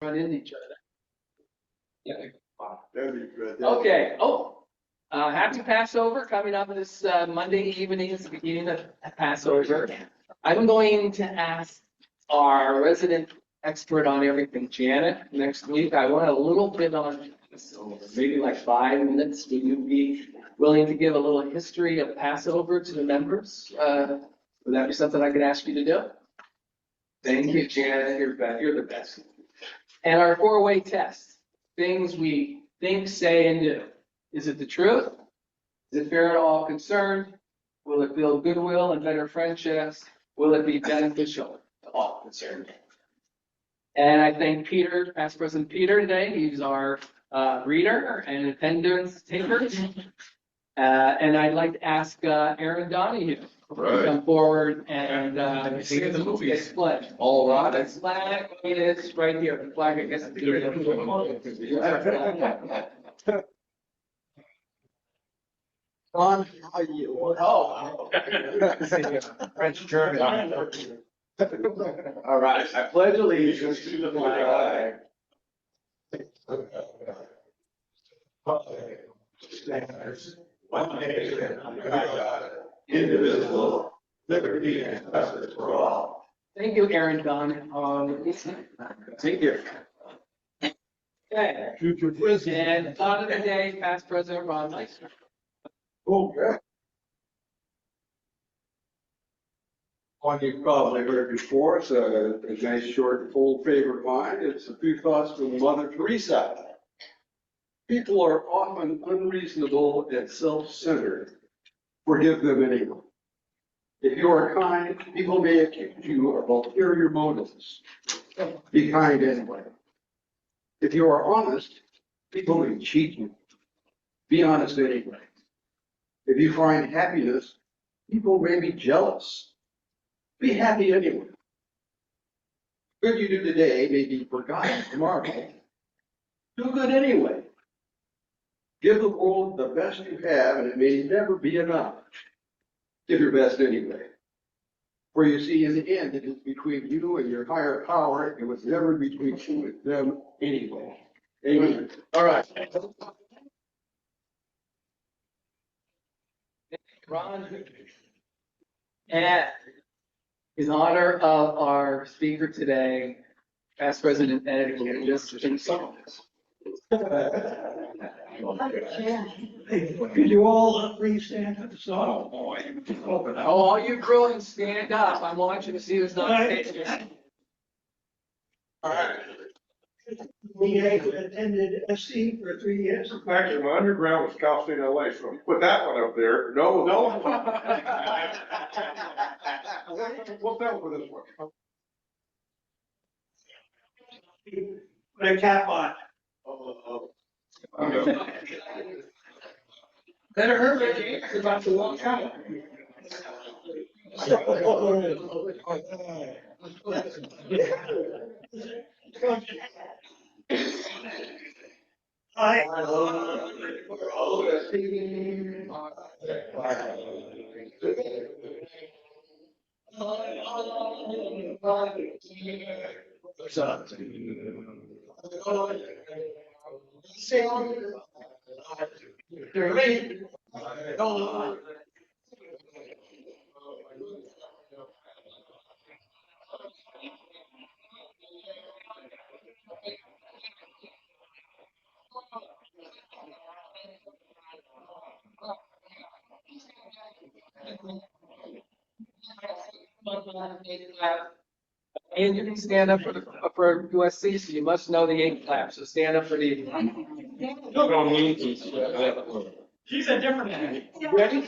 run into each other. Yeah. That'd be good. Okay. Oh, happy Passover coming up this Monday evening. It's the beginning of Passover. I'm going to ask our resident expert on everything, Janet, next week. I want a little bit on Passover, maybe like 5 minutes. Would you be willing to give a little history of Passover to the members? Would that be something I could ask you to do? Thank you, Janet. You're the best. And our 4-way test, things we think, say, and do. Is it the truth? Is it fair to all concerned? Will it build goodwill and better friendships? Will it be beneficial to all concerned? And I thank Peter, past President Peter today. He's our reader and attendance taker. And I'd like to ask Aaron Donahue to come forward and Sing the movies. Pledge. All right. The flag is right here. The flag, I guess. Don, how you? Oh. French, German. All right, I pledge allegiance to the flag. Standards, one nation, under God, indivisible, liberty and justice for all. Thank you, Aaron Don. Take care. Okay. Future president. And thought of the day, past President Ron Meissner. Okay. One you've probably heard before, it's a nice short full favorite line. It's a few thoughts from Mother Teresa. People are often unreasonable and self-centered. Forgive them anyway. If you are kind, people may accuse you of ulterior motives. Be kind anyway. If you are honest, people may cheat you. Be honest anyway. If you find happiness, people may be jealous. Be happy anyway. Good you do today may be forgotten tomorrow. Do good anyway. Give the world the best you have, and it may never be enough. Give your best anyway. For you see, in the end, it is between you and your higher power. It was never between you and them anyway. Amen. All right. Ron, and in honor of our speaker today, past President Ed, will just sing songs. Could you all please stand for the song? Oh, all you girls stand up. I'm watching to see who's not stage. All right. We attended SC for 3 years. Actually, my underground was Cal State LA, so put that one up there. No. We'll settle for this one. Put a cap on. Better hurry, it's about to walk out. And you can stand up for USC, so you must know the 8 claps. So stand up for the. She's a different one. Ready?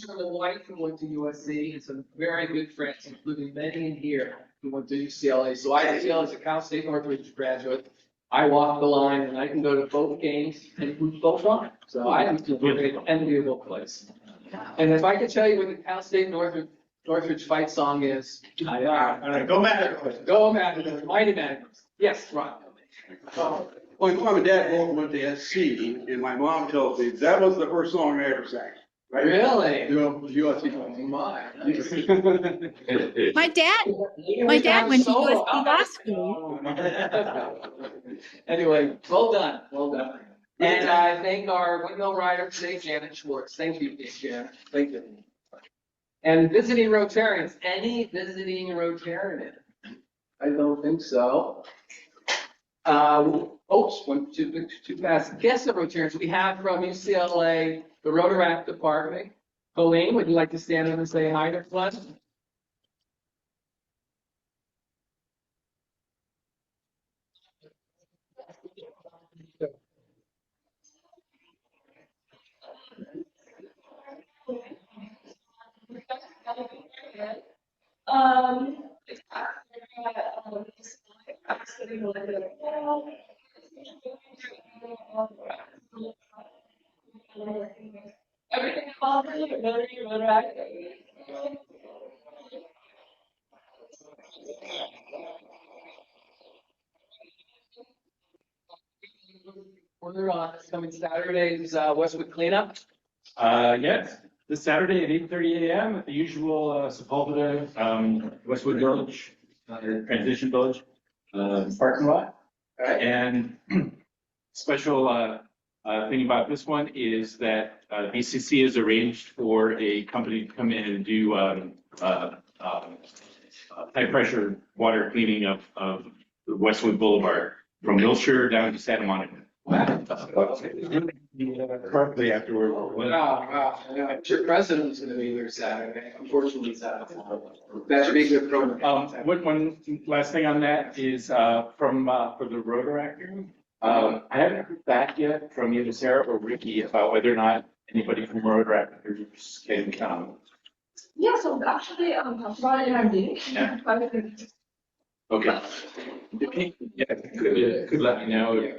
The wife who went to USC and some very good friends, including many in here who went to UCLA. So I feel as a Cal State Northridge graduate, I walk the line and I can go to both games and root both on. So I am a very enviable place. And if I could tell you what the Cal State Northridge Northridge fight song is. All right, go back. Go Magnus, mighty Magnus. Yes, Ron. Well, my mom and dad both went to SC, and my mom tells me that was the first song I ever sang. Right? Really? USC. My. My dad went to USC Law School. Anyway, well done, well done. And I thank our windmill rider today, Janet Schwartz. Thank you, Janet. Thank you. And visiting Rotarians, any visiting Rotarian? I don't think so. Oops, went too fast. Guest of Rotarians, we have from UCLA, the Rotaract Department. Colleen, would you like to stand up and say hi to us? Everything about it, We're on this coming Saturday's Westwood cleanup. Yes, this Saturday at 8:30 a.m. at the usual Sepulveda, Westwood Village, Transition Village, parking lot. All right. And special thing about this one is that BCC has arranged for a company to come in and do high pressure water cleaning of Westwood Boulevard from Wilshire down to Santa Monica. Partly afterward. Wow. Yeah, I'm sure President's gonna be there Saturday. Unfortunately, he's out of town. That should be a good program. One last thing on that is for the Rotaract group. I haven't heard back yet from either Sarah or Ricky about whether or not anybody from Rotaract groups can come. Yeah, so actually, Friday I'm doing. Yeah. Okay. If you could let me know if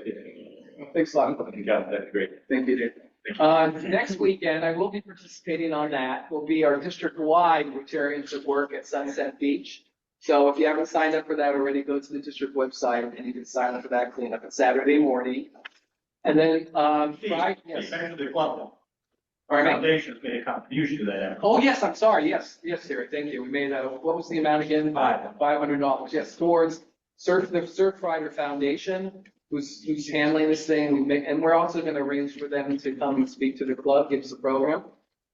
Thanks a lot. you got that, great. Thank you, Dave. Next weekend, I will be participating on that. Will be our district-wide Rotarians at Work at Sunset Beach. So if you haven't signed up for that already, go to the district website and you can sign up for that cleanup. It's Saturday morning. And then, Friday, yes. The club. Our Our foundation's made a contribution to that. Oh, yes, I'm sorry. Yes, Terry, thank you. We made what was the amount again? $500. Yes, towards the Surfrider Foundation, who's handling this thing. And we're also going to arrange for them to come and speak to the club, give us a program.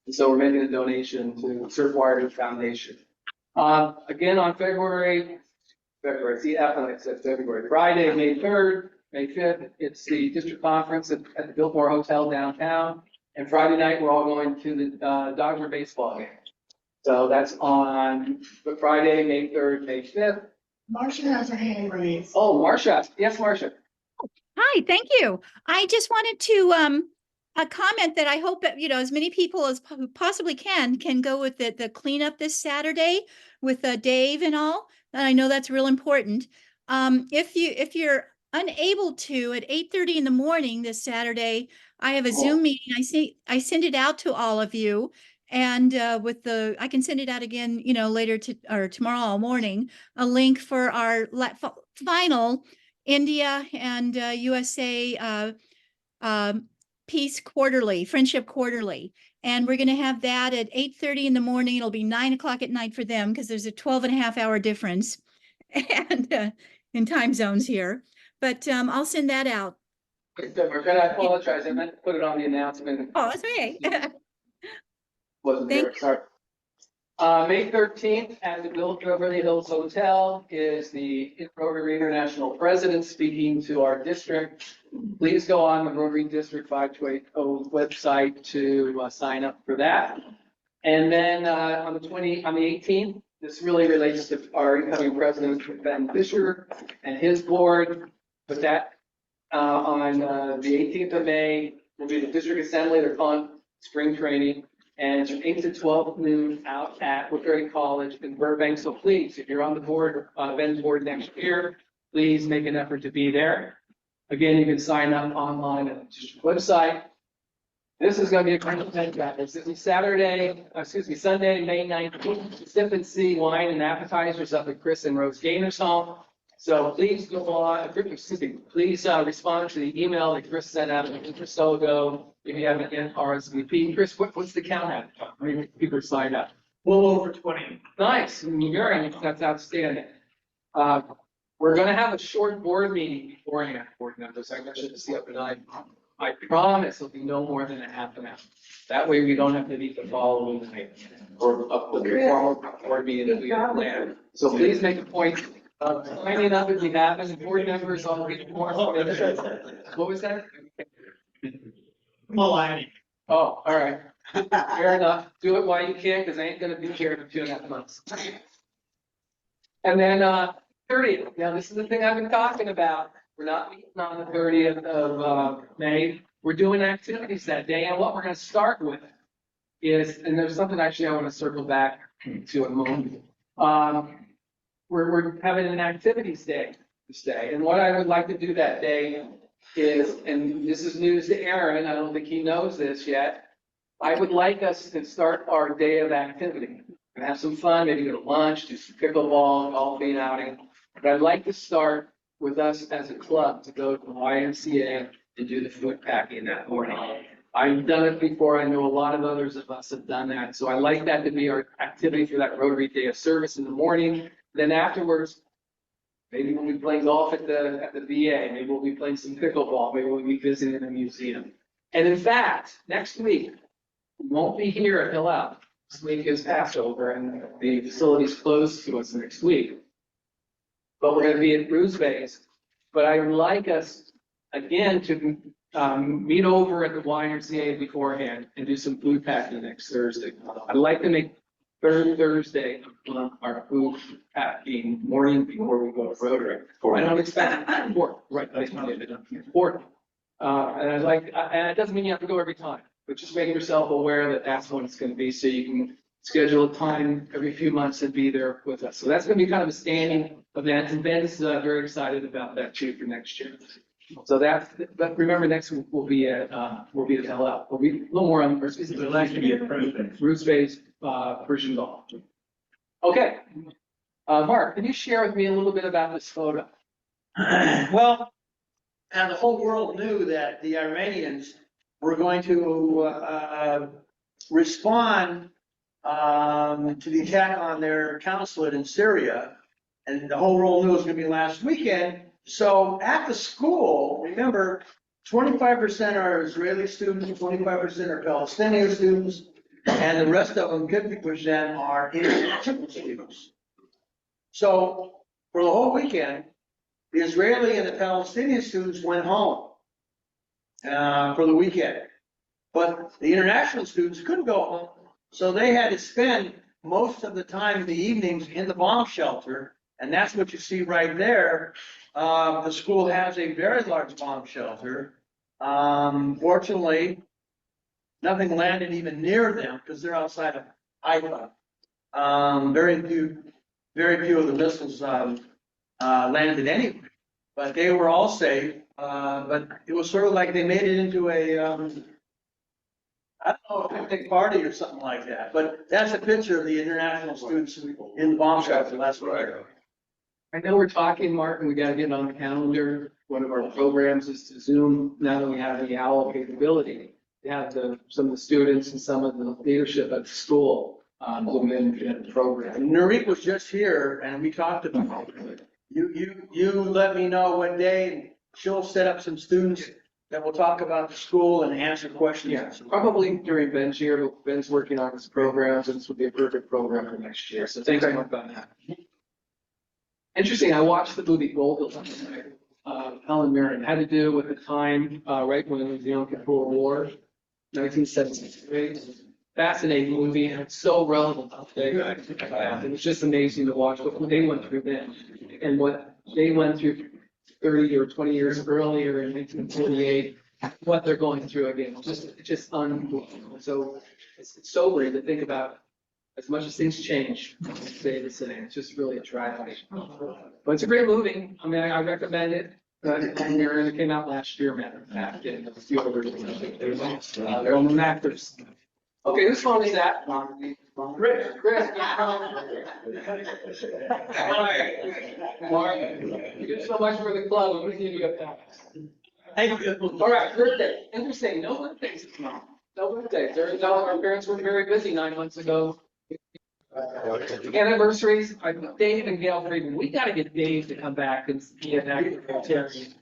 And so we're making a donation to Surfrider Foundation. Again, on February, see, I said February, Friday, May 3rd, May 5th, it's the district conference at the Biltmore Hotel downtown. And Friday night, we're all going to the Dodger baseball game. So that's on Friday, May 3rd, May 5th. Marcia has her hand raised. Oh, Marcia. Yes, Marcia. Hi, thank you. I just wanted to comment that I hope that, as many people as who possibly can go with the cleanup this Saturday with Dave and all. And I know that's real important. If you're unable to at 8:30 in the morning this Saturday, I have a Zoom meeting. I send it out to all of you, and I can send it out again, later or tomorrow morning. A link for our final India and USA Peace Quarterly, Friendship Quarterly. And we're going to have that at 8:30 in the morning. It'll be 9 o'clock at night for them because there's a 12.5-hour difference and in time zones here. But I'll send that out. Marcia, I apologize. I meant to put it on the announcement. Oh, that's okay. Wasn't there, sorry. May 13th at the Beverly Hills Hotel is the Rotary International President speaking to our district. Please go on the Rotary District 5280 website to sign up for that. And then on the 18th, this really relates to our incoming president, Ben Fisher, and his board. But that on the 18th of May will be the district assembly. They're calling spring training. And it's from 8 to 12 noon out at Woodbury College in Burbank. So please, if you're on the board, Ben's board next year, please make an effort to be there. Again, you can sign up online at the district website. This is gonna be a great event, guys. This is Sunday, May 19th. Sip and See wine and appetizers up at Chris and Rose Gainer's home. So please go on, please respond to the email that Chris sent out a week or so ago. If you haven't yet RSVP. Chris, what's the count at? How many people signed up? A little over 20. Nice, that's outstanding. We're gonna have a short board meeting beforehand, board members. I mentioned this the other night. I promise it'll be no more than a half an hour. That way we don't have to meet the following night or up with the formal board meeting that we have planned. So please make a point of signing up if you haven't. Board members already more. What was that? Maligning. Oh, all right. Fair enough. Do it while you can, because I ain't gonna be here in 2.5 months. And then, 30th. Now, this is the thing I've been talking about. We're not meeting on the 30th of May. We're doing activities that day. And what we're gonna start with is, and there's something actually I want to circle back to in a moment. We're having an activities day this day. And what I would like to do that day is, and this is news to Aaron, I don't think he knows this yet. I would like us to start our day of activity and have some fun, maybe go to lunch, do some pickleball, golfing outing. But I'd like to start with us as a club to go to the YMCA and do the food packing that morning. I've done it before. I know a lot of others of us have done that. So I like that to be our activity for that Rotary Day of Service in the morning. Then afterwards, maybe we'll be playing golf at the VA. Maybe we'll be playing some pickleball. Maybe we'll be visiting a museum. And in fact, next week, we won't be here at Hill Out. This week is Passover and the facility's closed to us next week. But we're going to be at Bruce Bay's. But I would like us, again, to meet over at the YMCA beforehand and do some food packing next Thursday. I'd like to make Thursday our food packing morning before we go to Rotary. I don't expect four, right? Four. And I'd like, and it doesn't mean you have to go every time, but just make yourself aware that that's when it's going to be, so you can schedule a time every few months and be there with us. So that's going to be kind of a standing event, and Ben's very excited about that too for next year. So that's, but remember, next week we'll be at Hell Out. We'll be a little more on Bruce Bay's Persian golf. Okay, Mark, can you share with me a little bit about this photo? Well, and the whole world knew that the Iranians were going to respond to the attack on their consulate in Syria, and the whole world knew it was going to be last weekend. So at the school, remember, 25% are Israeli students, 25% are Palestinian students, and the rest of them, 50%, are international students. So for the whole weekend, the Israeli and the Palestinian students went home for the weekend. But the international students couldn't go home, so they had to spend most of the time in the evenings in the bomb shelter, and that's what you see right there. The school has a very large bomb shelter. Fortunately, nothing landed even near them because they're outside of Haifa. Very few of the missiles landed anyway, but they were all safe. But it was sort of like they made it into a, I don't know, a picnic party or something like that. But that's a picture of the international students in the bomb shelter last week. I know we're talking, Mark, and we got to get on the calendar. One of our programs is to Zoom, now that we have the OWL capability, to have some of the students and some of the leadership at the school Zoom in the program. Nurit was just here and we talked about it. You let me know what day, and she'll set up some students that will talk about the school and answer questions. Yeah, probably during Ben's year, but Ben's working on his programs, and this would be a perfect program for next year. So thanks very much on that. Interesting, I watched the movie Gold last night. Helen Mirren had to do with the time right when it was the Yom Kippur War, 1973. Fascinating movie, and it's so relevant today. It was just amazing to watch what they went through then, and what they went through 30 or 20 years earlier in 1948, what they're going through again. Just unbelievable. So it's sobering to think about. As much as things change, stay the same. It's just really a tragedy. But it's a great movie. I mean, I recommend it. And it came out last year, matter of fact, and a few other, their own actors. Okay, whose phone is that? Chris. Chris. Mark, you did so much for the club, I'm gonna give you a pass. Thank you. All right, birthday. Interesting, no birthdays this month. No birthdays. Our parents were very busy 9 months ago. Anniversaries, Dave and Gail Friedman. We gotta get Dave to come back and be an actor for Terry.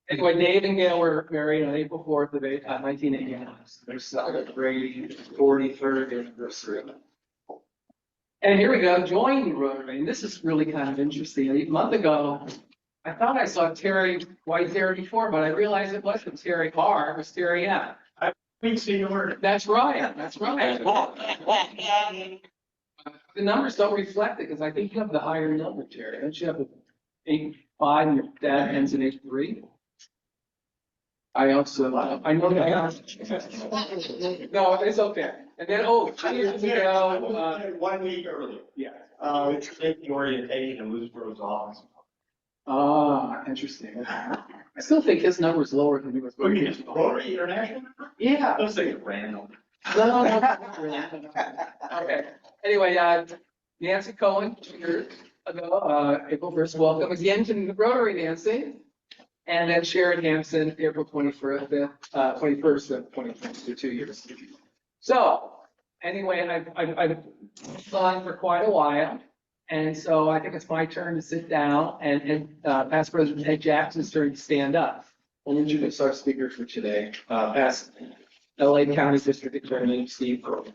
Anyway, Dave and Gail were married on April 4th of 1989. They're celebrating 43rd anniversary. And here we go, join Rotary. And this is really kind of interesting. A month ago, I thought I saw Terry White there before, but I realized it wasn't Terry R, it was Terry M. We see your word. That's right, that's right. The numbers don't reflect it, because I think you have the higher number, Terry. Don't you have an 8.5 and your dad ends in 8.3? I also, I know that. No, it's okay. And then, 2 years ago, 1 week early. yeah. Take the orientation and lose Rose office. Interesting. I still think his number is lower than yours. What do you mean, Rotary International? Yeah. Those things are random. No. Okay. Anyway, Nancy Cohen, 2 years ago, April 1st, welcome again to Rotary, Nancy. And then Sharon Hampson, April 21st of 2022, 2 years. So, anyway, I've gone for quite a while. And so I think it's my turn to sit down and past President Ed Jackson's turn to stand up. We'll introduce our speaker for today, past LA County District Attorney Steve Cooley.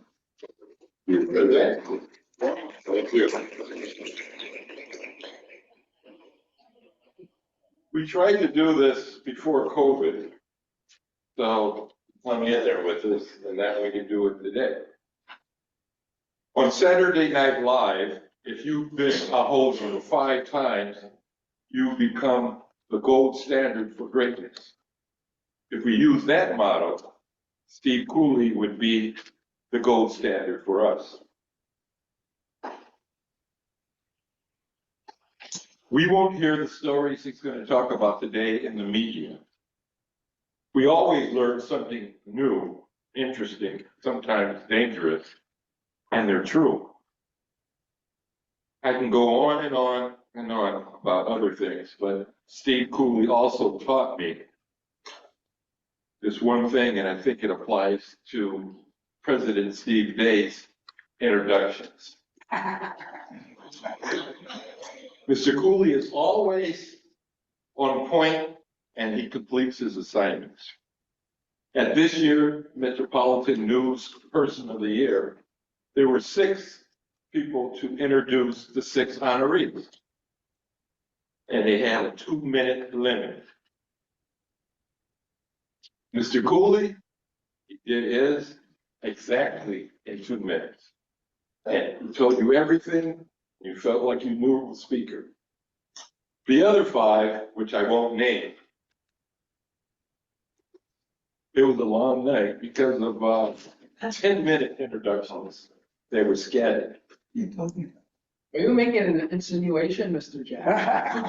We tried to do this before COVID, so hung in there with us, and that we can do it today. On Saturday Night Live, if you've been a host 5 times, you become the gold standard for greatness. If we use that motto, Steve Cooley would be the gold standard for us. We won't hear the stories he's going to talk about today in the media. We always learn something new, interesting, sometimes dangerous, and they're true. I can go on and on and on about other things, but Steve Cooley also taught me this one thing, and I think it applies to President Steve Day's introductions. Mr. Cooley is always on point, and he completes his assignments. At this year's Metropolitan News Person of the Year, there were 6 people to introduce the 6 honorees, and they had a 2-minute limit. Mr. Cooley, he did his exactly in 2 minutes. And he told you everything. You felt like you knew the speaker. The other 5, which I won't name, it was a long night because of 10-minute introductions. They were scattered. Are you making an insinuation, Mr. Jackson?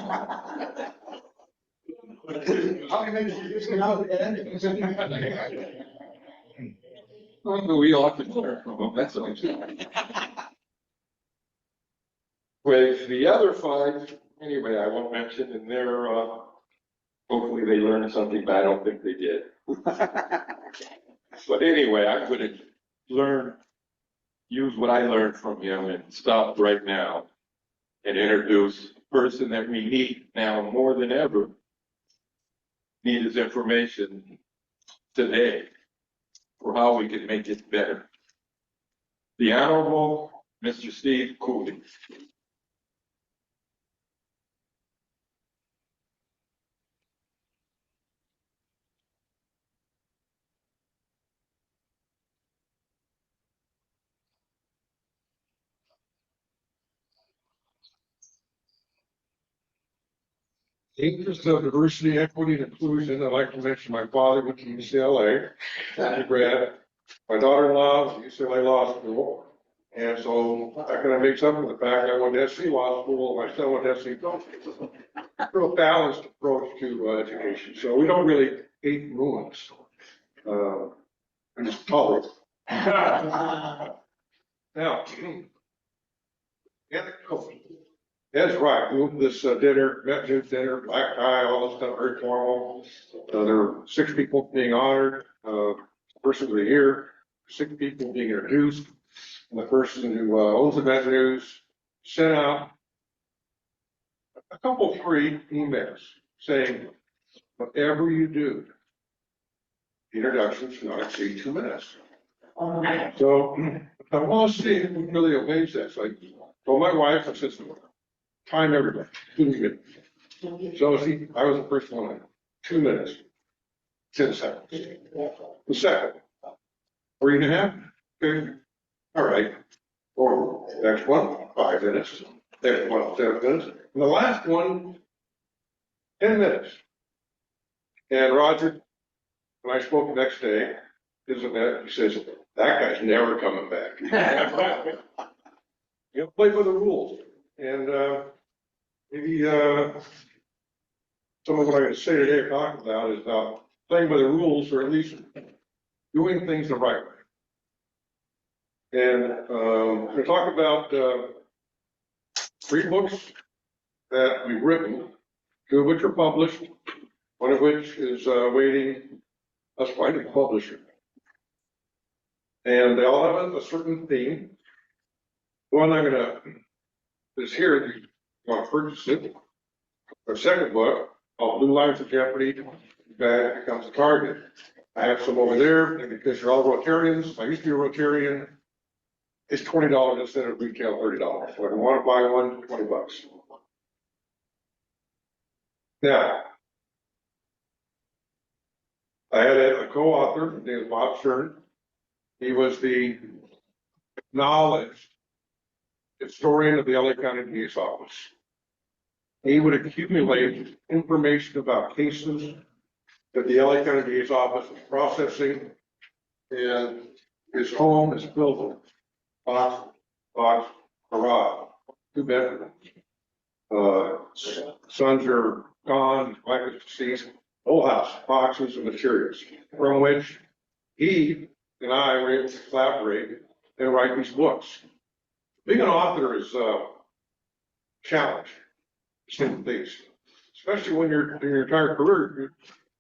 How many minutes are you using out at the end? We often learn from them, that's what I'm saying. With the other 5, anyway, I won't mention, and they're, hopefully they learned something, but I don't think they did. But anyway, I'm going to use what I learned from him and stop right now and introduce the person that we need now more than ever, need his information today for how we can make it better. The Honorable Mr. Steve Cooley. In the interest of diversity, equity, and inclusion, I'd like to mention my father went to UCLA, undergrad. My daughter-in-law was at UCLA Law School. And so I kind of makes up for the fact I went to SC Law School, my son went to SC Law School. real balanced approach to education. So we don't really hate ruins. We just tolerate. Now, Ed's right. We went to this dinner, met his dinner, black tie, all this stuff, very formal. There were 6 people being honored, person of the year, 6 people being introduced, and the person who owns the venues sent out a couple, 3 emails saying, whatever you do, the introduction should not exceed 2 minutes. So I want to see if we really obeys that. So I told my wife, I said, time everybody, 2 minutes. So see, I was the first one, 2 minutes, 10 seconds. The second, 3.5, okay, all right. Or next one, 5 minutes, next one, 7 minutes, and the last one, 10 minutes. And Roger, when I spoke the next day, his event, he says, that guy's never coming back. You know, play by the rules. And maybe some of what I'm going to say today or talk about is about playing by the rules, or at least doing things the right way. And we're going to talk about 3 books that we've written, 2 of which are published, one of which is waiting us to find a publisher. And they all have a certain theme. One I'm going to is here, if you want to purchase it. Our second book, called Blue Lines of Jeopardy, that becomes a target. I have some over there, and because you're all Rotarians, I used to be a Rotarian, it's $20 instead of retail $30. So if you want to buy one, $20. Now, I had a co-author, his name is Bob Stern. He was the acknowledged historian of the LA County DA's office. He would accumulate information about cases that the LA County DA's office was processing, and his home is filled with box, garage, 2 bedrooms. Sons are gone, wife is deceased, whole house, boxes of materials from which he and I were able to collaborate and write these books. Being an author is a challenge, simple things, especially when you're in your entire career,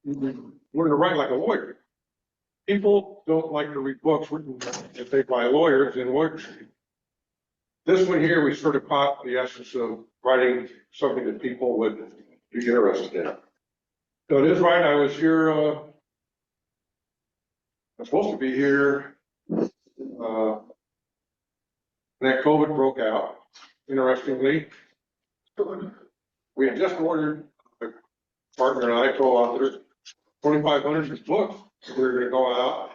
you learn to write like a lawyer. People don't like to read books written if they by lawyers in lawyers. This one here, we sort of caught the essence of writing something that people would be interested in. So it is right, I was here, I'm supposed to be here, that COVID broke out. Interestingly, we had just ordered, the partner and I co-authored 2,500 books. We were going to go out,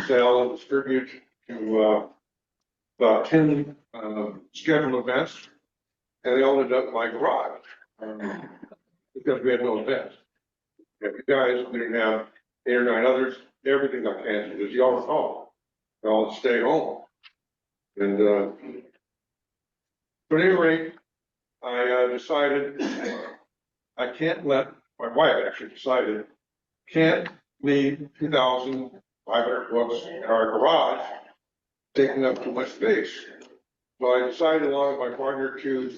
sell, and distribute to about 10 scheduled events, and they all ended up in my garage because we had no events. If you guys, we didn't have 8 or 9 others, everything got canceled, as you all recall. They all stay home. And but at any rate, I decided I can't let, my wife actually decided, can't leave 2,500 books in our garage taking up too much space. So I decided, along with my partner, to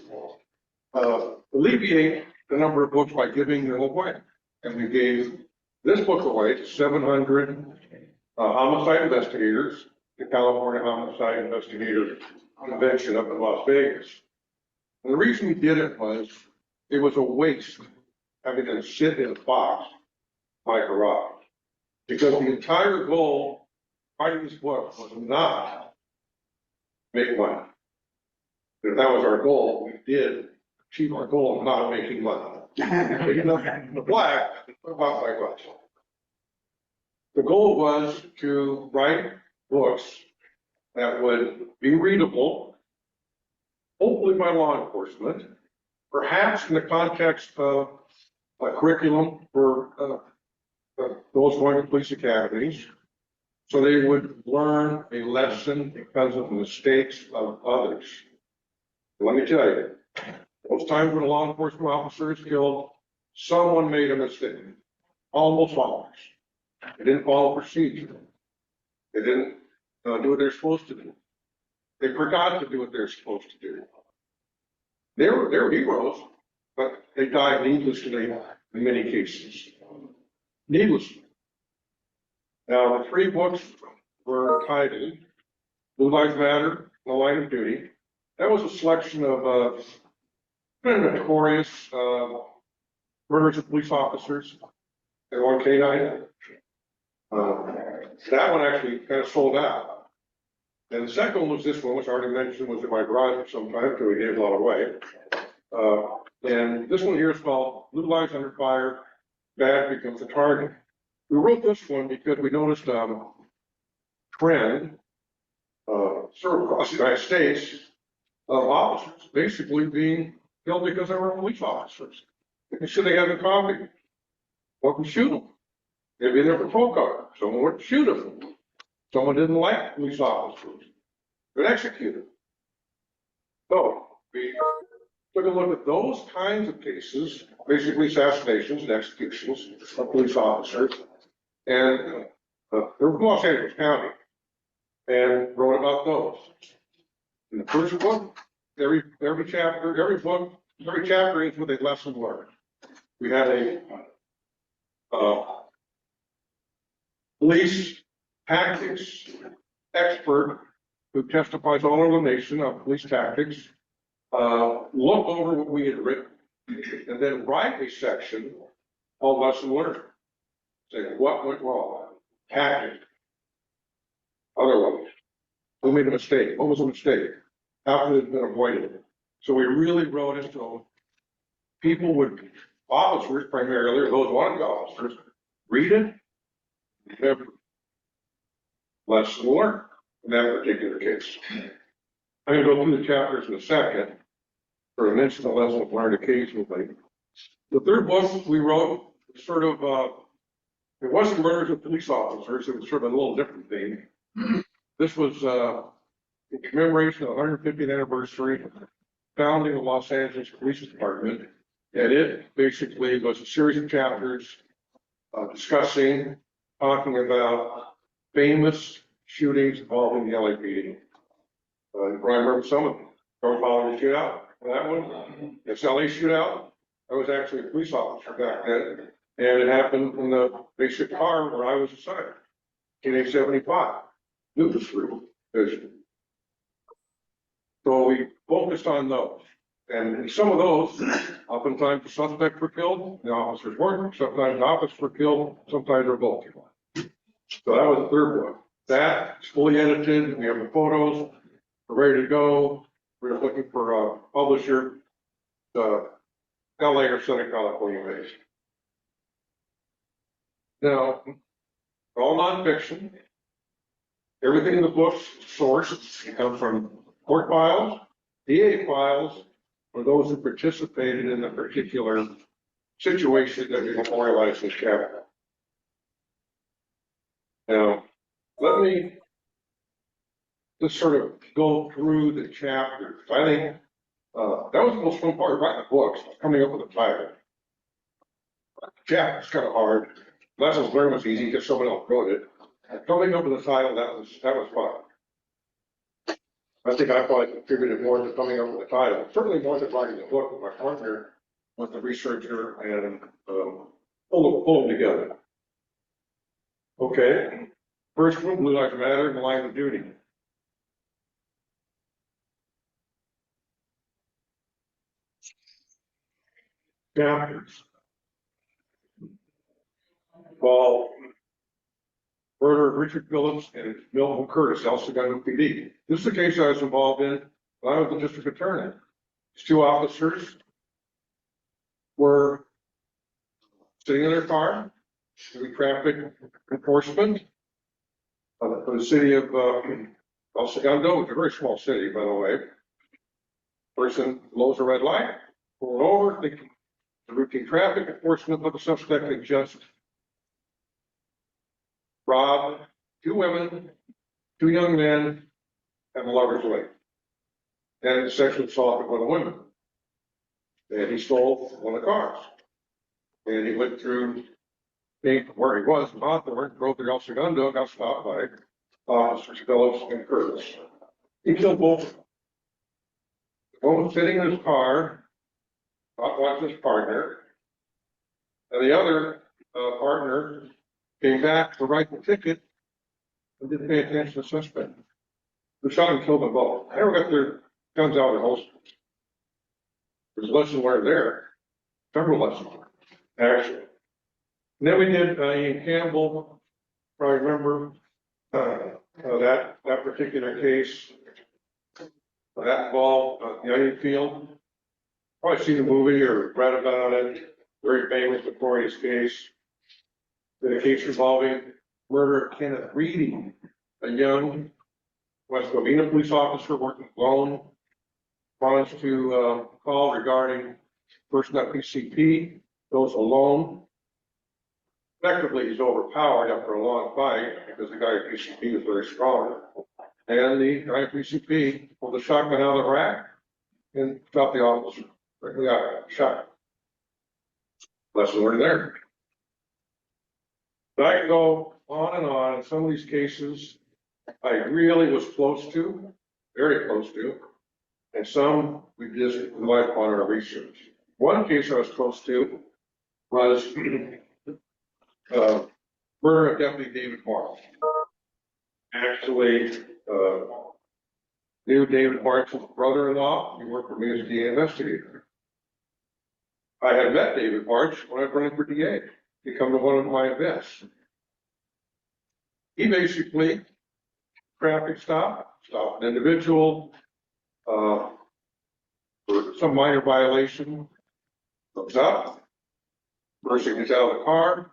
alleviate the number of books by giving them away. And we gave this book away to 700 homicide investigators, the California Homicide Investigator Convention up in Las Vegas. And the reason we did it was a waste having to sit in a box in my garage. Because the entire goal of writing this book was not make money. If that was our goal, we did achieve our goal of not making money. Taking up the black, about $5. The goal was to write books that would be readable, hopefully by law enforcement, perhaps in the context of a curriculum for those going to police academies, so they would learn a lesson because of the mistakes of others. Let me tell you, Those times when a law enforcement officer is killed, someone made a mistake. Almost always. They didn't follow procedure. They didn't do what they're supposed to do. They forgot to do what they're supposed to do. They were heroes, but they died needlessly in many cases. Needlessly. Now, the three books were titled Blue Lives Matter, No Line of Duty. That was a selection of kind of notorious murders of police officers and one canine. That one actually kind of sold out. And the second one was this one, which I already mentioned, was in my garage for some time, so we gave a lot away. And this one here is called Blue Lives Under Fire, Bad Becomes a Target. We wrote this one because we noticed a trend, sort of across the United States, of officers basically being killed because they were police officers. Should they have a coffee? Well, we shoot them. They'd be there for patrol car. Someone would shoot them. Someone didn't like police officers. They'd execute them. So we took a look at those kinds of cases, basically assassinations and executions of police officers, and they're from Los Angeles County, and wrote about those. In the first book, every chapter ends with a lesson learned. We had a police tactics expert who testifies all over the nation on police tactics, look over what we had written, and then write a section called lesson learned. Say what went wrong, tactic, otherwise, who made a mistake, what was a mistake, how could it have been avoided. So we really wrote it so people would, officers primarily, or those wanted to be officers, read it, remember, lesson learned in that particular case. I'm going to go through the chapters in a second, or mention the lesson learned occasionally. The third book we wrote sort of, it wasn't murders of police officers, it was sort of a little different thing. This was in commemoration of the 150th anniversary founding the Los Angeles Police Department. And it basically was a series of chapters talking about famous shootings involving the LAPD. I remember some of them. North Hollywood shootout, that one. It's LA shootout. I was actually a police officer back then. And it happened in the basic car where I was assigned, in 1975. Newton Street. So we focused on those. And in some of those, oftentimes the suspects were killed, the officers weren't. Sometimes the officers were killed, sometimes they're both killed. So that was the third book. That is fully edited. We have the photos. We're ready to go. We're looking for a publisher, LA or Southern California based. Now, all nonfiction. Everything in the book's sourced. It comes from court files, DA files, or those who participated in the particular situation that we memorialized this chapter. Now, let me just sort of go through the chapters. I think that was the most fun part of writing the books, coming up with a title. Chapter's kind of hard. Lessons learned was easy because someone else wrote it. Coming up with a title, that was fun. I think I probably contributed more to coming up with a title, certainly more than writing the book. My partner was the researcher and pull them together. Okay, first one, Blue Lives Matter and the Line of Duty. Chapters. Well, murder of Richard Phillips and Milton Curtis, El Segundo PD. This is the case I was involved in when I was the district attorney. These two officers were sitting in their car, doing traffic enforcement for the city of El Segundo, which is a very small city, by the way. Person blows a red light, pull over, the routine traffic enforcement, but the suspect had just robbed two women, two young men, and a lover's lane, and sexually assaulted one of the women. and he stole one of the cars. And he went through where he was in Hawthorne, drove through El Segundo, got stopped by officers Phillips and Curtis. He killed both of them. One was sitting in his car, watching his partner, and the other partner came back to write the ticket and didn't pay attention to the suspect. The shot and killed them both. They never got their guns out of their holsters. There's a lesson learned there, several lessons learned, actually. And then we did Ian Campbell, probably remember that particular case. That involved the onion field. Probably seen the movie or read about it. Very famous, notorious case. The case involving murder of Kenneth Reedy, a young West Covina police officer working alone. Wanted to call regarding person at PCP, goes alone. Effectively, he's overpowered after a long fight because the guy at PCP was very strong. And the guy at PCP pulled the shotgun out of the rack and shot the officer. Yeah, shot. Lesson learned there. But I can go on and on. In some of these cases, I really was close to, very close to, and some we just relied upon our research. One case I was close to was murder of Deputy David Marks. Actually, knew David Marks' brother-in-law. He worked for me as a DA investigator. I had met David Marks when I was running for DA. He come to one of my events. He basically traffic stopped an individual for some minor violation. Comes up, person gets out of the car,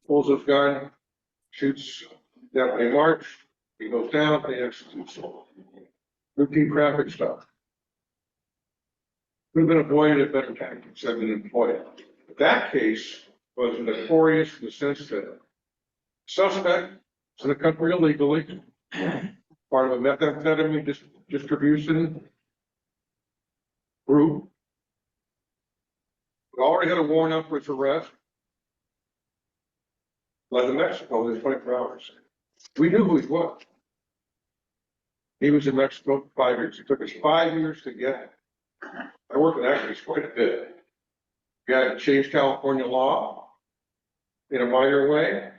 pulls his gun, shoots Deputy March. He goes down, they execute him. Routine traffic stop. Could have been avoided if better tactics had been employed. But that case was notorious in the sense that suspect is in the country illegally, part of a methamphetamine distribution group. We already had a warrant out for his arrest. Led to Mexico within 24 hours. We knew who he was. He was in Mexico for 5 years. It took us 5 years to get him. I worked with actors quite a bit. We had to change California law in a minor way,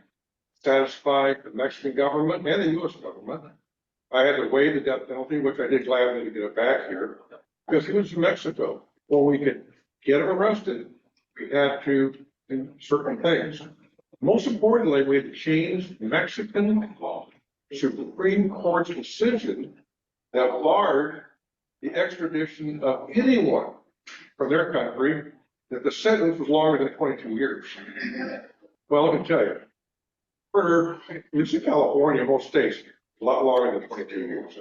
satisfy the Mexican government and the U.S. government. I had to waive the death penalty, which I did gladly to get it back here, because he was in Mexico. Well, we could get him arrested. We had to do certain things. Most importantly, we had to change Mexican law, Supreme Court's decision that barred the extradition of anyone from their country if the sentence was longer than 22 years. Well, let me tell you, murder, at least in California, most states, a lot longer than 22 years.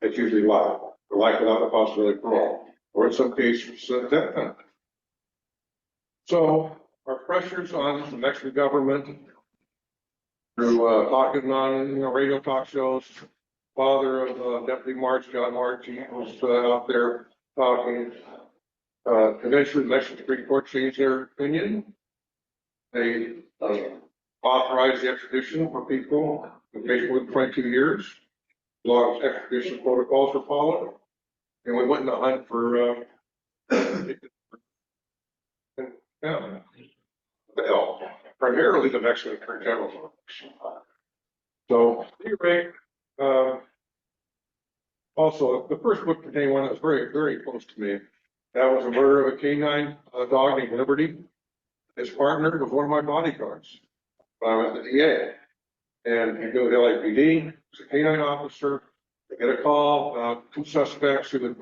It's usually life, or life without the possibility of parole, or in some cases, death penalty. So our pressures on the Mexican government through talking on radio talk shows. Father of Deputy March, John March, he was out there talking. Eventually, the Mexican Supreme Court changed their opinion. They authorized the extradition for people basically within 22 years, as long as extradition protocols were followed. And we went in the hunt for the help, primarily the Mexican Attorney General's office. So, at any rate, also, the first book contained one that was very, very close to me. That was a murder of a canine dog named Liberty. His partner was one of my bodyguards when I was the DA. And he go to LAPD, was a canine officer. They get a call about two suspects who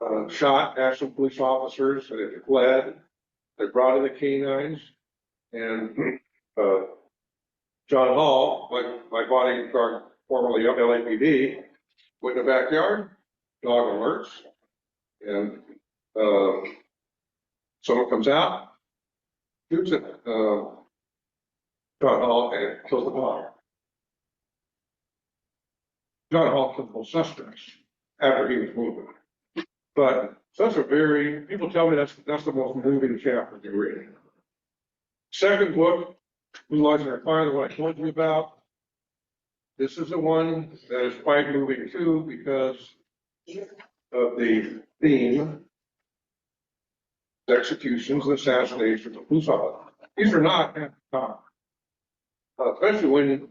had shot National Police officers and had fled. They brought in the canines, and John Hall, my bodyguard, formerly of LAPD, went in the backyard, dog alerts, and someone comes out, shoots at John Hall, and kills the dog. John Hall killed both suspects after he was moving. But So that's people tell me that's the most moving chapter they read. Second book, Blue Lights in Our Fire, the one I told you about. This is the one that is quite moving too because of the theme, executions and assassinations of police officers. These are not at the top. Especially when you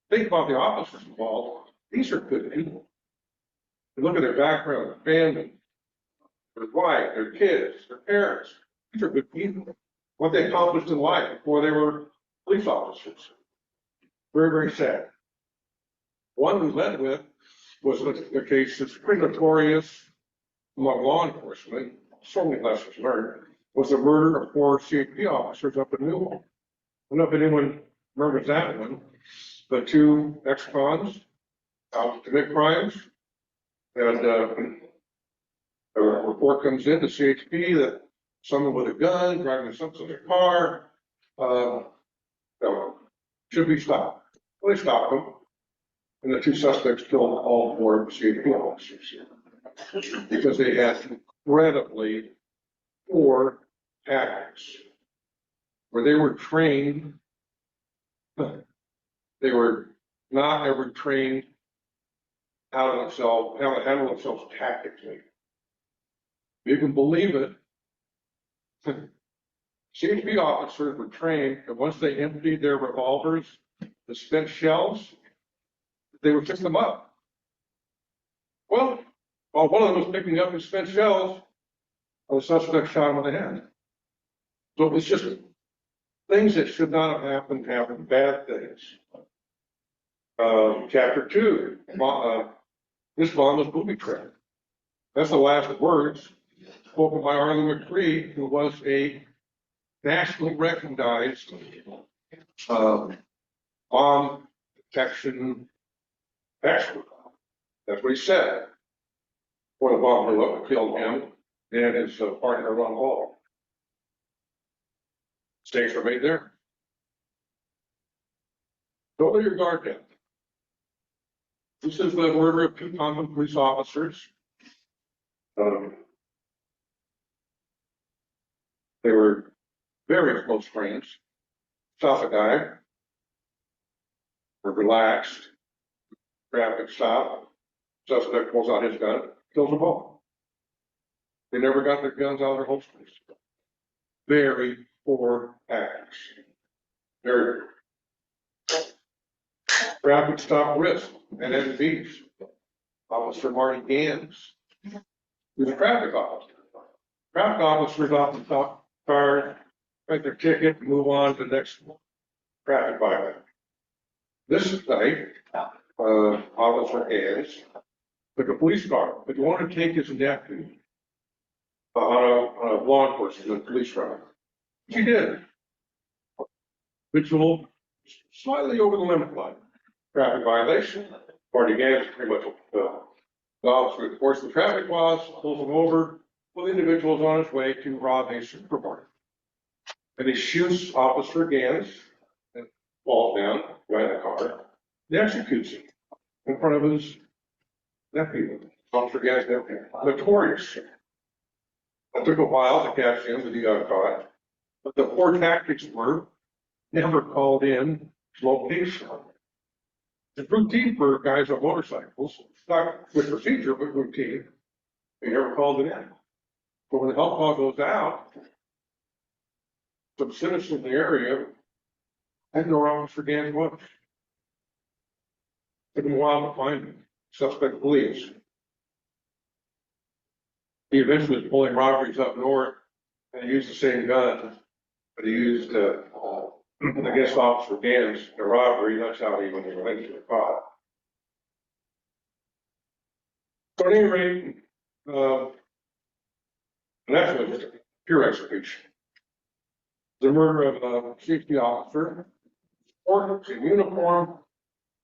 think about the officers involved, these are good people. You look at their background, their family, their wife, their kids, their parents. These are good people. What they accomplished in life before they were police officers. Very, very sad. One we led with was the case that's pretty notorious among law enforcement, so many lessons learned, was the murder of 4 CHP officers up in Newell. I don't know if anyone remembers that one, but 2 ex-cons out to commit crimes. And a report comes in to CHP that someone with a gun driving something in a car should be stopped. Well, they stopped them, and the 2 suspects killed all 4 CHP officers because they had incredibly poor tactics where they were trained. They were not ever trained how to handle themselves tactically. You can believe it. CHP officers were trained that once they emptied their revolvers, the spent shells, they would pick them up. Well, while one of them was picking up his spent shells, the suspect shot him in the head. So it was just things that should not have happened, bad things. Chapter 2, this bomb was booby trapped. That's the last words spoken by Arlen McCree, who was a nationally recognized bomb detection expert. That's what he said. When the bomb blew up and killed him and his partner Ron Hall. Stakes were made there. Don't let your guard down. This is the murder of 2 common police officers. They were very close friends. Stop a guy. Were relaxed. Traffic stop. Suspect pulls out his gun, kills them both. They never got their guns out of their holsters. Very poor tactics. Very. Traffic stop risk and NVs. Officer Marty Gans, who's a traffic officer. Traffic officers often stop cars, write their ticket, move on to the next traffic violation. This night, Officer Gans took a police car, but he wanted to take his nephew on a law enforcement police ride. He did. Visual slightly over the limit line. Traffic violation. Marty Gans pretty much the officer enforced the traffic laws, pulls him over. Well, the individual is on his way to rob a supermarket. And he shoots Officer Gans and falls down, right in the car. He executes him in front of his nephew, Officer Gans' nephew. Notorious. It took a while to catch him, but he got caught. But the poor tactics were never called in location. It's routine for guys on motorcycles, not with procedure, but routine. They never called it in. But when the help call goes out, some citizens in the area had no Officer Gans was. Took him a while to find him. Suspect believes. He eventually was pulling robberies up north and he used the same gun, but he used against Officer Gans in a robbery. That's how he was eventually caught. So at any rate, that's just a pure execution. The murder of a safety officer, or in uniform,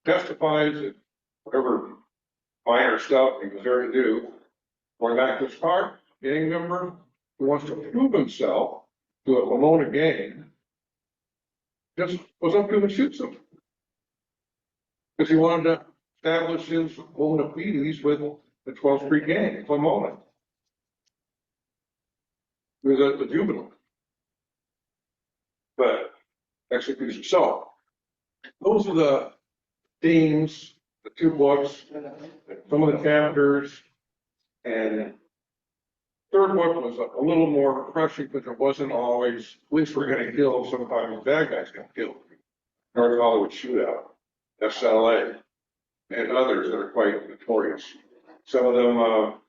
testifies that whatever minor stuff he was there to do, going back to his car, gang member who wants to prove himself to a Pomona gang, just goes up to him and shoots him. Because he wanted to establish his bona fides with the 12th Street gang in Pomona. He was at the juvenile. But execution. So those are the themes, the two books, some of the chapters, and third book was a little more refreshing because it wasn't always police were going to kill, sometimes bad guys got killed. North Hollywood Shootout, SLA, and others that are quite notorious. Some of them,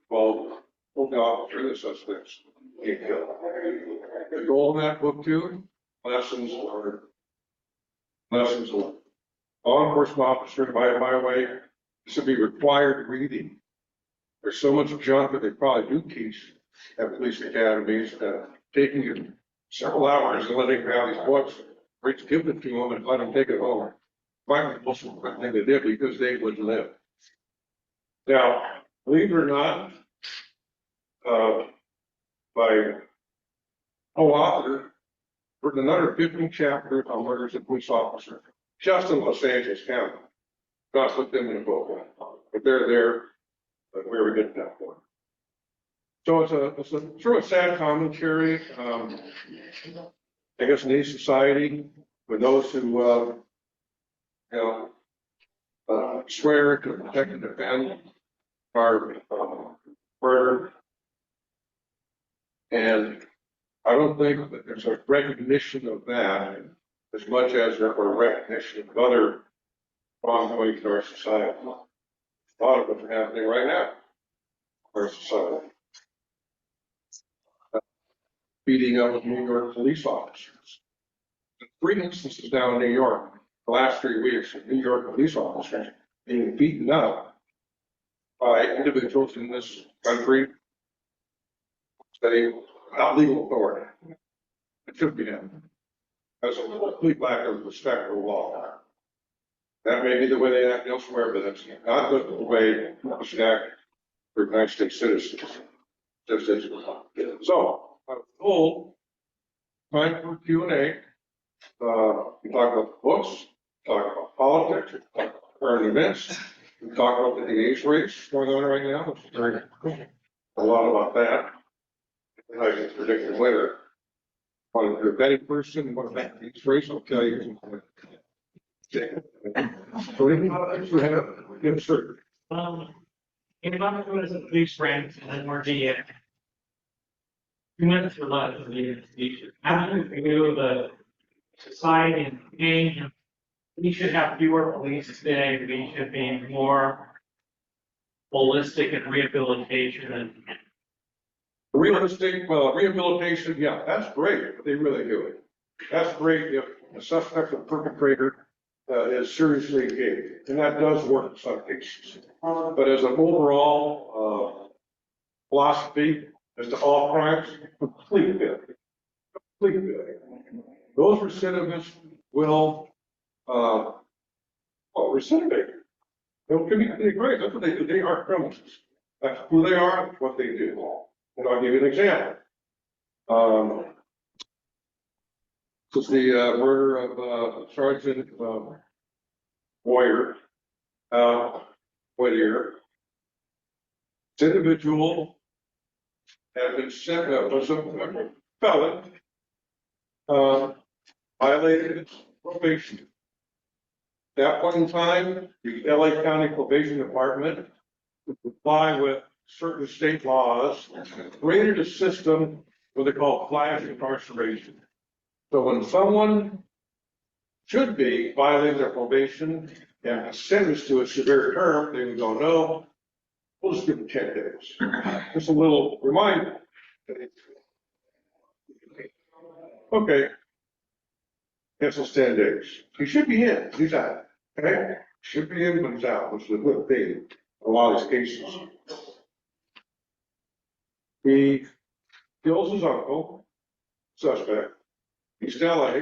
well, the officer that suspects get killed. The goal in that book too, lessons learned. Lessons learned. Law enforcement officers, by my way, should be required reading. There's so much junk that they probably do teach at police academies, taking you several hours and letting them have these books, or just give it to them and let them take it home. Finally, most of the thing they did because they would live. Now, believe it or not, by co-author, written another 15 chapters on murders of police officers, just in Los Angeles County. Not put them in a book, but they're there, but where we get that point. So it's a sort of sad commentary, I guess, in any society, for those who, swear to protect and defend our murder. And I don't think that there's a recognition of that as much as there are recognition of other wrongdoings in our society. A lot of them are happening right now in our society. Beating up of New York police officers. 3 instances down in New York, the last 3 weeks, of New York police officers being beaten up by individuals in this country that without legal authority. It should be done. That's a complete lack of respect for the law. That may be the way they act elsewhere, but that's not the way we should act for United States citizens. Just as so, I was told, time for Q&A. We talk about the books, talk about politics, talk about current events. We talk about the DA's race going on right now, which is very cool. A lot about that. I can predict the winner. On the betting person, what about DA's race? I'll tell you. So anything else you have? Yes, sir. In my role as a police branch and MRD, we went through a lot of the investigation. How do you view the society and change? We should have fewer police today. We should be more holistic in rehabilitation and Realistic, rehabilitation, yeah, that's great, but they really do it. That's great if the suspect or perpetrator is seriously engaged, and that does work in some cases. But as an overall philosophy, as to all crimes, complete failure. Complete failure. Those recidivists will recidivate. They'll commit the great. That's what they do. They are criminals. That's who they are. That's what they do. And I'll give you an example. This is the murder of Sergeant Boyer, Whittier. This individual had been sent, was a felon, violated his probation. At that point in time, the LA County Probation Department would comply with certain state laws, created a system what they call flash incarceration. So when someone should be violating their probation and sentenced to a severe term, they would go, no, we'll just give them 10 days. Just a little reminder. Okay. Guess it's 10 days. He should be in, he's out. Okay? Should be in, but he's out, which is a good thing in a lot of these cases. He kills his uncle, suspect. He's in LA,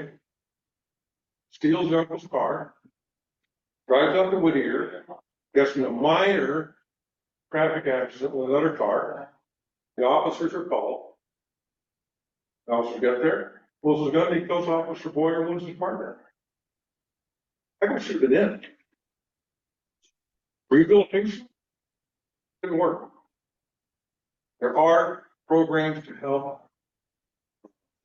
steals his uncle's car, drives up to Whittier, gets in a minor traffic accident with another car. The officers are called. The officers get there, pulls his gun, he kills Officer Boyer and loses his partner. I think should have been in. Rehabilitation didn't work. There are programs to help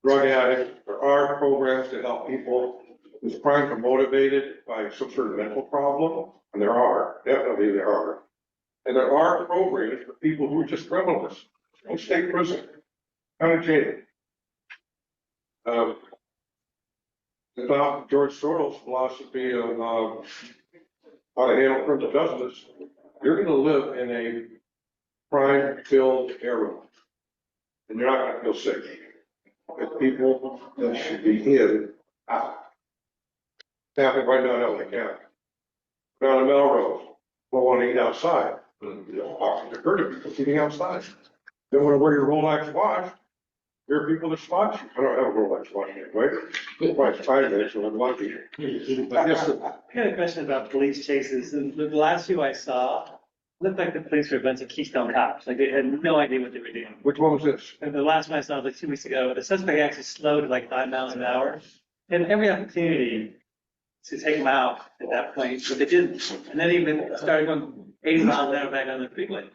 drug addicts. There are programs to help people whose crimes are motivated by some sort of mental problem, and definitely there are. And there are programs for people who are just criminals, no state prison, kind of jail. About George Sorrell's philosophy of how to handle criminal justice, you're going to live in a crime-filled era, and you're not going to feel safe. If people that should be in, out. It's happening right now in LA County. Down in Melrose, don't want to eat outside. Often occur to people eating outside. Don't want to wear your Rolex watch. There are people that spot you. I don't have a Rolex watch anyway. Right, 5 minutes, so I'm lucky. But yes, sir. I got a question about police chases. The last two I saw looked like the police were a bunch of Keystone cops. Like they had no idea what they were doing. Which one was this? And the last one I saw was like 2 weeks ago. The suspect actually slowed to like 5 miles an hour. And every opportunity to take him out at that point, but they didn't. And then even started going 80 miles an hour back on the freeway.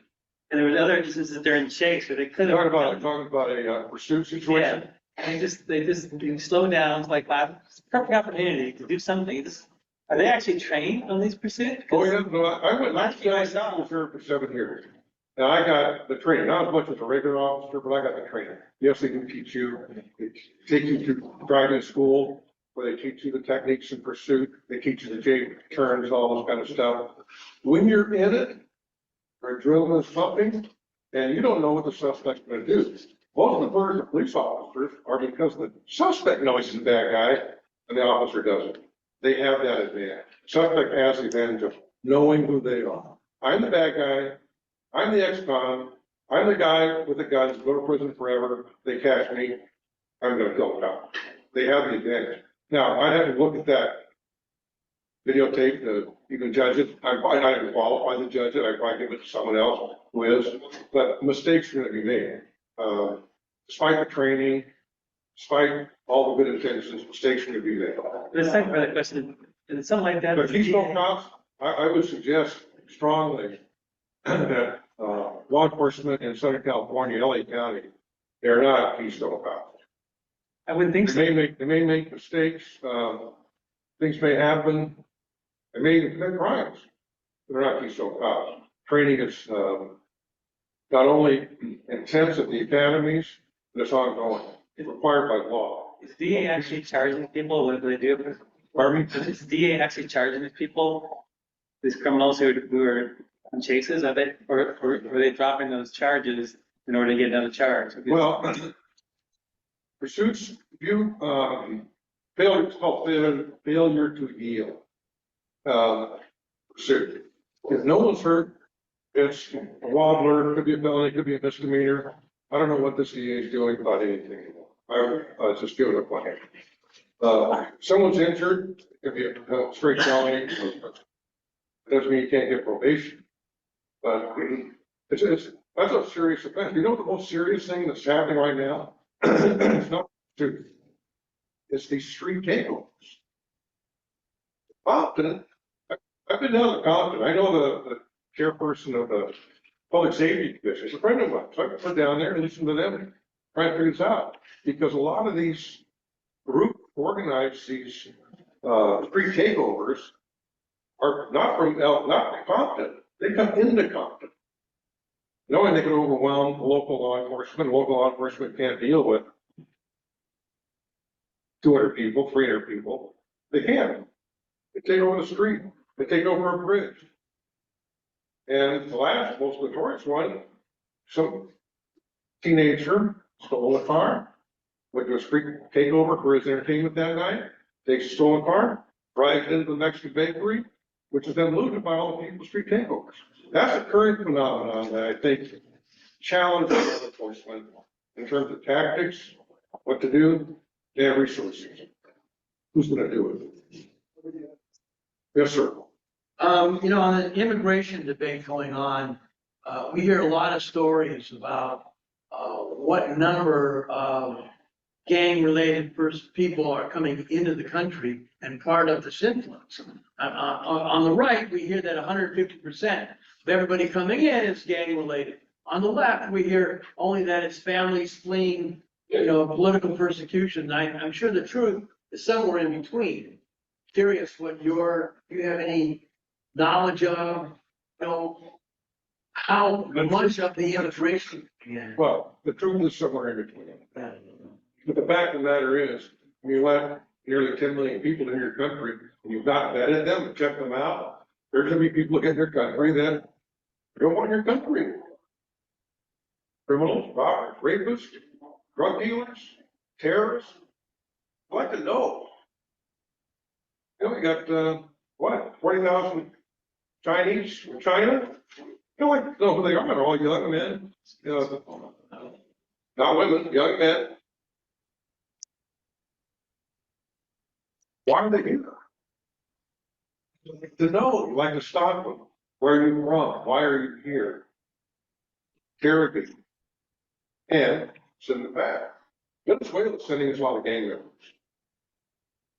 And there were other instances during chase where they could have. Talking about a pursuit situation. Yeah. And they just slow down to like perfect opportunity to do something. Are they actually trained on these pursuits? Oh, yeah, no, I went Last year I saw. for 7 years. And I got the training, not as much as a regular officer, but I got the training. Yes, they do teach you, they take you to driving school, where they teach you the techniques in pursuit, they teach you the J turns, all this kind of stuff. When you're in it, or drilling something, and you don't know what the suspect's gonna do. Most of the murders of police officers are because the suspect knows he's a bad guy, and the officer doesn't. They have that advantage. Suspect has the advantage of knowing who they are. I'm the bad guy, I'm the ex-con, I'm the guy with the guns, go to prison forever, they catch me, I'm gonna kill the cop. They have the advantage. Now, I have to look at that videotape to even judge it. I didn't qualify to judge it, I probably give it to someone else who is, but mistakes are gonna be made. Despite the training, despite all the good intentions, mistakes are gonna be made. The second part of the question, is something like that? But Keystone cops, I would suggest strongly that law enforcement in Southern California, LA County, they're not Keystone cops. I wouldn't think so. They may make mistakes, things may happen, they may commit crimes. They're not Keystone cops. Training is not only intense at the academies, but it's ongoing. It's required by law. Is DA actually charging people when they do it? Pardon me? Is DA actually charging these people, these criminals who are on chases? Are they, or are they dropping those charges in order to get another charge? Well, pursuits, you failure to yield. Pursuit. If no one's hurt, it's a wobbler, could be a felony, could be a misdemeanor. I don't know what this DA is doing about anything anymore. I just give it a plan. Someone's injured, it could be a straight felony. Doesn't mean you can't get probation. But that's a serious offense. You know the most serious thing that's happening right now? It's not pursuit. It's these street takeovers. Compton, I've been down to Compton. I know the chairperson of the public safety division. He's a friend of mine. So I went down there and listened to them, trying to figure this out. Because a lot of these group organize these street takeovers are not from Compton. They come into Compton. Knowing they can overwhelm the local law enforcement can't deal with 200 people, 300 people. They can. They take over the street. They take over a bridge. And the last, most notorious one, some teenager stole a car, went to a street takeover for his entertainment that night, takes a stolen car, drives into the Mexican bakery, which is then looted by all the people street takeovers. That's a current phenomenon that I think challenges law enforcement in terms of tactics, what to do, they have resources. Who's going to do it? Yes, sir. On the immigration debate going on, we hear a lot of stories about what number of gang-related people are coming into the country and part of this influence. On the right, we hear that 150% of everybody coming in is gang-related. On the left, we hear only that it's families fleeing, you know, political persecution. I'm sure the truth is somewhere in between. Curious what you have any knowledge of, you know, how much of the immigration. Well, the truth is somewhere in between. But the fact of the matter is, you let nearly 10 million people in your country, and you've not vetted them and checked them out. There's gonna be people in your country that don't want your country. Criminals, robbers, rapists, drug dealers, terrorists. I'd like to know. You know, we got, 40,000 Chinese from China? You know, like, no, who they are, they're all young men, not women, young men. Why are they here? To know, you like to stop them. Where are you from? Why are you here? Interrogate. And send them back. Venezuela's sending us a lot of gang members.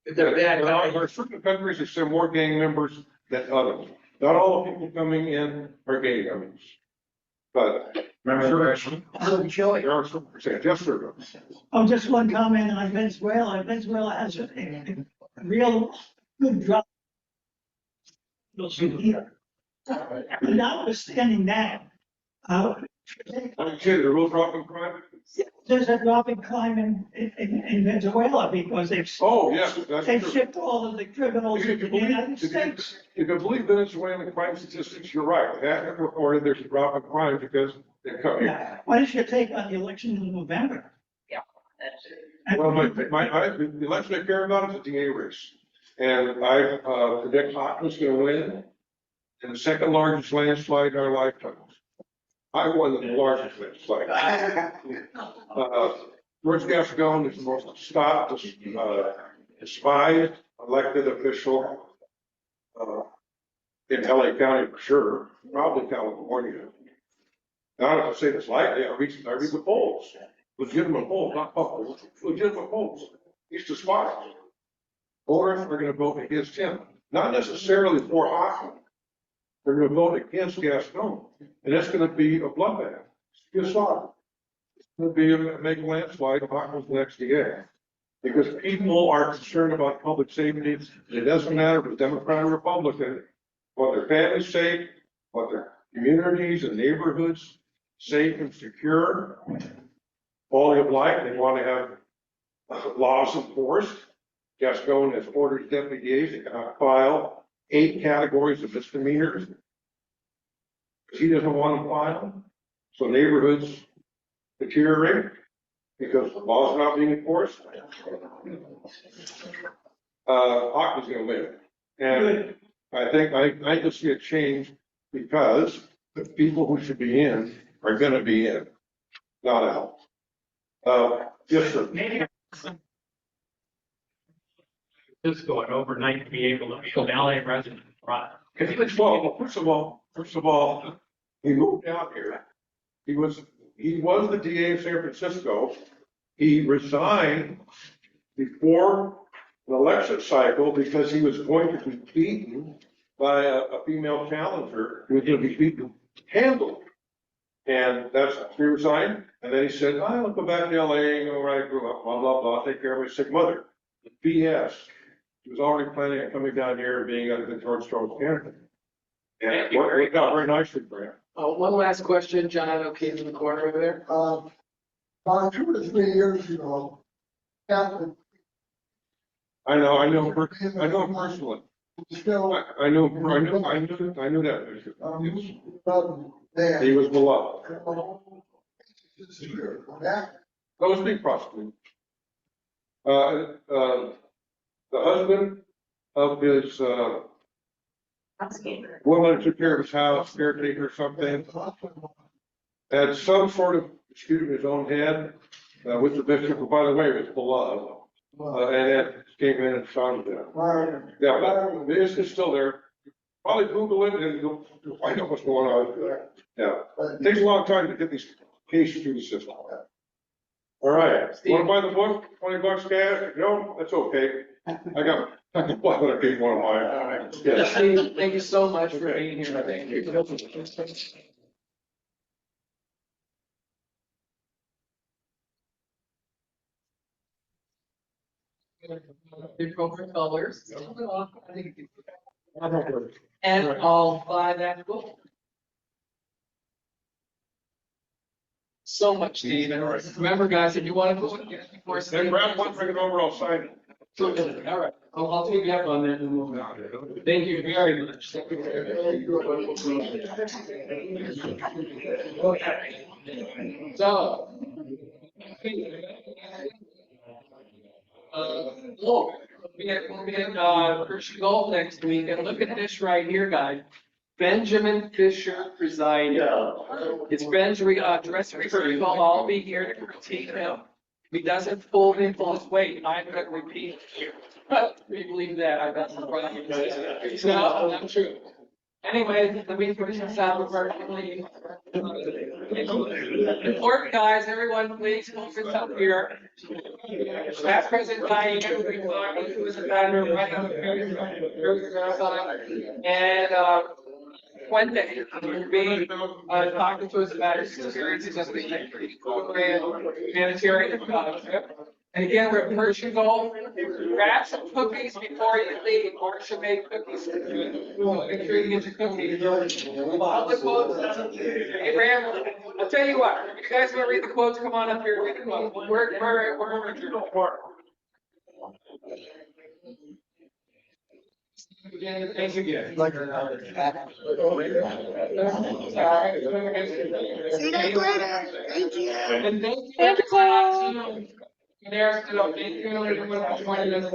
They're bad guys. There are certain countries that send more gang members than others. Not all the people coming in are gang members. But there are some percent. Yes, sir. Oh, just one comment on Venezuela. Venezuela has a real good drug. Here. Notwithstanding that, I'm saying the real drop in crime. there's a drop in crime in Venezuela because Oh, yes, that's they've true. shipped all of the criminals to the United States. If you believe Venezuelan crime statistics, you're right. They have reported there's a drop in crime because they come here. Yeah. What is your take on the election in November? Well, the election I care about is the DA race. And I predict Hockman's going to win in the second largest landslide in our lifetimes. I won the largest landslide. George Gascon is the most stopped, despised elected official in LA County for sure, probably California. Now, I don't have to say this lightly. I read the polls, legitimate polls, not polls, legitimate polls. He's despised. Voters are going to vote against him, not necessarily for Hockman. They're going to vote against Gascon, and that's going to be a bloodbath. You saw it. It's going to be a mega landslide. Hockman's the next DA. Because people are concerned about public safety. It doesn't matter if it's Democrat or Republican, what their families safe, what their communities and neighborhoods safe and secure, quality of life. They want to have laws enforced. Gascon has ordered deputy DAs that cannot file 8 categories of misdemeanors. He doesn't want to file. So neighborhoods deteriorate because the laws are not being enforced. Hockman's going to win. And I think I just see a change because the people who should be in are going to be in, not out. Yes, sir. Maybe Francisco and overnight to be able to be an LA resident. Right. Well, first of all, he moved out here. He was the DA of San Francisco. He resigned before the election cycle because he was going to be beaten by a female challenger who was going to be beaten handily. And that's, he resigned. And then he said, I'll go back to LA, where I grew up, blah, blah, blah, take care of my sick mother. BS. He was already planning on coming down here and being the George Strong's candidate. And it worked out very nicely for him. One last question, John, okay, in the corner over there. About 2 or 3 years ago, Captain. I know him personally. Still. I knew that. He was beloved. That was being prosecuted. The husband of his woman who took care of his house, caretaker or something, had some sort of dispute in his own head with the bishop, who, by the way, was beloved. And it came in and found it. Yeah, but it's still there. Probably Google it and you'll find out what's going on. Yeah, it takes a long time to get these cases through the system. All right, want to buy the book? $20 cash? No, that's okay. I can buy what I paid one of mine. All right. Yes. Steve, thank you so much for Okay. being here. Thank you. Different colors. And I'll buy that book. So much, Steve. And remember, guys, if you want to go before. Then grab one, bring it over, I'll sign it. All right, I'll take you up on that. And we'll. Thank you very much. So. Look, we'll be at Hershey Golf next week, and look at this right here, guys. Benjamin Fisher presiding. It's Ben's dress rehearsal. I'll be here to critique him. If he doesn't pull his weight, I'm gonna repeat. We believe that. I got some problems. No, not true. Anyway, let me finish this out perfectly. Important guys, everyone, please focus up here. Past President Diane, who is the founder of Right on the and Wednesday, we'll be talking to us about his experiences as a humanitarian trip. And again, we're at Persian Gold. Grab some cookies before you leave. Marcia made cookies. Make sure you get your cookies. All the quotes. Abraham, I'll tell you what. If you guys want to read the quotes, come on up here and read the quotes. We're thank you again. See you guys later. Thank you. And thank you everyone on Zoom. There's, thank you everyone for joining us.